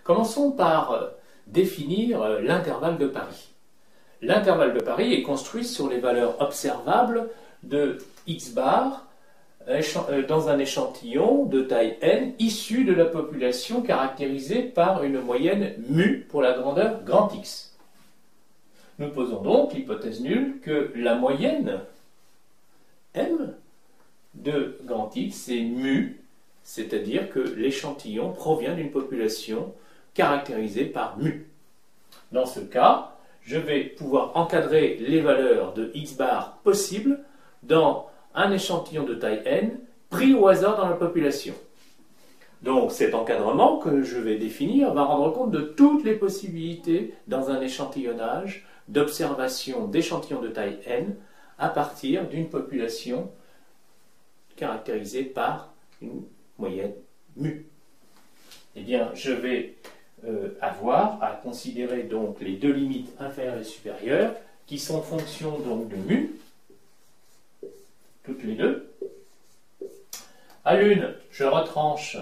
Commençons par définir l'intervalle de Paris. L'intervalle de Paris est construit sur les valeurs observables de x bar dans un échantillon de taille n issu de la population caractérisée par une moyenne mu pour la grandeur grand X. Nous posons donc l'hypothèse nulle que la moyenne m de grand X est mu, c'est-à-dire que l'échantillon provient d'une population caractérisée par mu. Dans ce cas, je vais pouvoir encadrer les valeurs de x bar possibles dans un échantillon de taille n pris au hasard dans la population. Donc cet encadrement que je vais définir va rendre compte de toutes les possibilités dans un échantillonnage d'observation d'échantillons de taille n à partir d'une population caractérisée par une moyenne mu. Eh bien, je vais avoir à considérer donc les deux limites inférieures et supérieures qui sont fonctions donc de mu, toutes les deux. À l'une, je retranche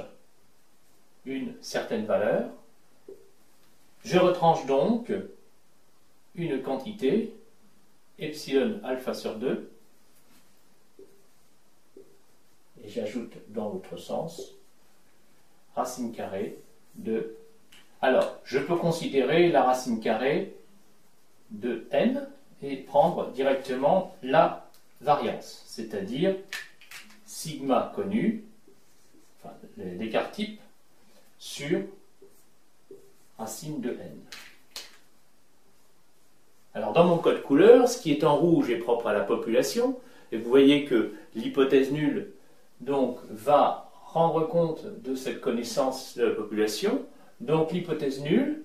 une certaine valeur. Je retranche donc une quantité, epsilon alpha sur 2, et j'ajoute dans l'autre sens, racine carrée de... Alors, je peux considérer la racine carrée de n et prendre directement la variance, c'est-à-dire sigma connu, enfin l'écart type, sur racine de n. Alors dans mon code couleur, ce qui est en rouge est propre à la population, et vous voyez que l'hypothèse nulle donc va rendre compte de cette connaissance de la population. Donc l'hypothèse nulle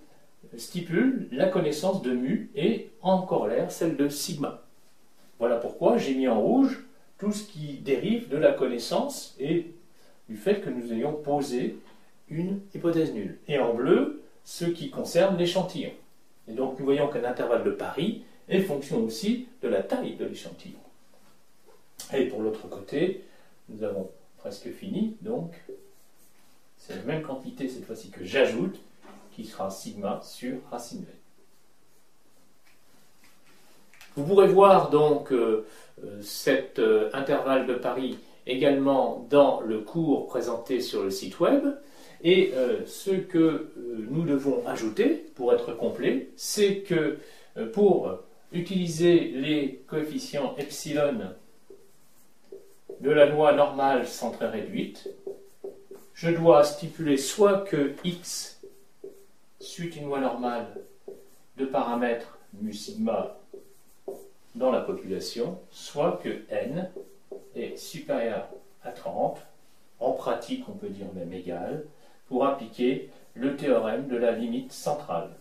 stipule la connaissance de mu et en corollaire celle de sigma. Voilà pourquoi j'ai mis en rouge tout ce qui dérive de la connaissance et du fait que nous ayons posé une hypothèse nulle. Et en bleu, ce qui concerne l'échantillon. Et donc nous voyons qu'un intervalle de Paris est fonction aussi de la taille de l'échantillon. Et pour l'autre côté, nous avons presque fini, donc c'est la même quantité cette fois-ci que j'ajoute, qui sera sigma sur racine de n. Vous pourrez voir donc cet intervalle de Paris également dans le cours présenté sur le site web. Et ce que nous devons ajouter pour être complet, c'est que pour utiliser les coefficients epsilon de la loi normale centrée réduite, je dois stipuler soit que x suit une loi normale de paramètres mu sigma dans la population, soit que n est supérieur à 30, en pratique on peut dire même égal, pour appliquer le théorème de la limite centrale.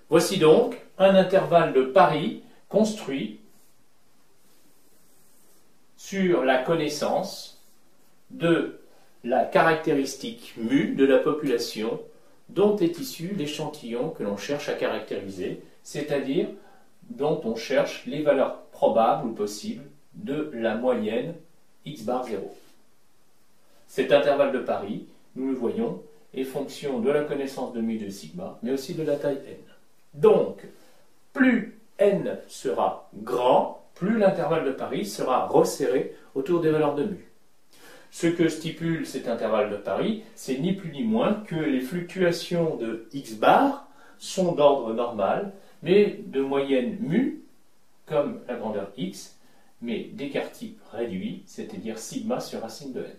Voici donc un intervalle de Paris construit sur la connaissance de la caractéristique mu de la population dont est issu l'échantillon que l'on cherche à caractériser, c'est-à-dire dont on cherche les valeurs probables ou possibles de la moyenne x bar 0. Cet intervalle de Paris, nous le voyons, est fonction de la connaissance de mu de sigma, mais aussi de la taille n. Donc, plus n sera grand, plus l'intervalle de Paris sera resserré autour des valeurs de mu. Ce que stipule cet intervalle de Paris, c'est ni plus ni moins que les fluctuations de x bar sont d'ordre normal, mais de moyenne mu, comme la grandeur x, mais d'écart type réduit, c'est-à-dire sigma sur racine de n.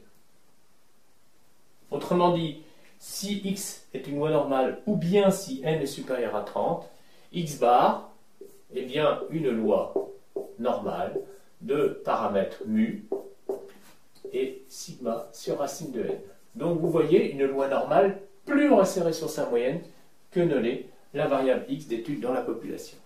Autrement dit, si x est une loi normale, ou bien si n est supérieur à 30, x bar est bien une loi normale de paramètres mu et sigma sur racine de n. Donc vous voyez une loi normale plus resserrée sur sa moyenne que ne l'est la variable x d'étude dans la population.